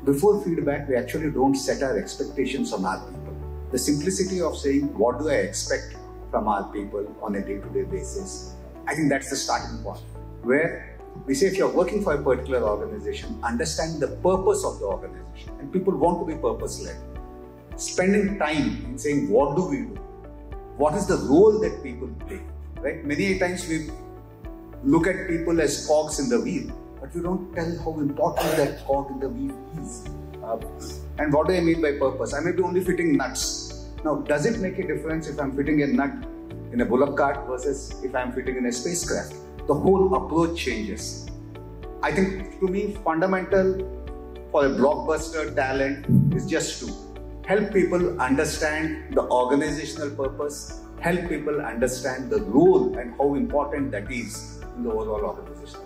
before feedback, we actually don't set our expectations on our people. The simplicity of saying, what do I expect from our people on a day-to-day basis? I think that's the starting point. Where we say, if you're working for a particular organization, understand the purpose of the organization. And people want to be purpose-led. Spending time in saying, what do we do? What is the role that people play? Right? Many times we look at people as cogs in the wheel, but we don't tell how important that cog in the wheel is. And what do I mean by purpose? I may be only fitting nuts. Now, does it make a difference if I'm fitting a nut in a bullock cart versus if I'm fitting in a spacecraft? The whole approach changes. I think, to me, fundamental for a blockbuster talent is just to help people understand the organizational purpose, help people understand the role and how important that is in the overall organization.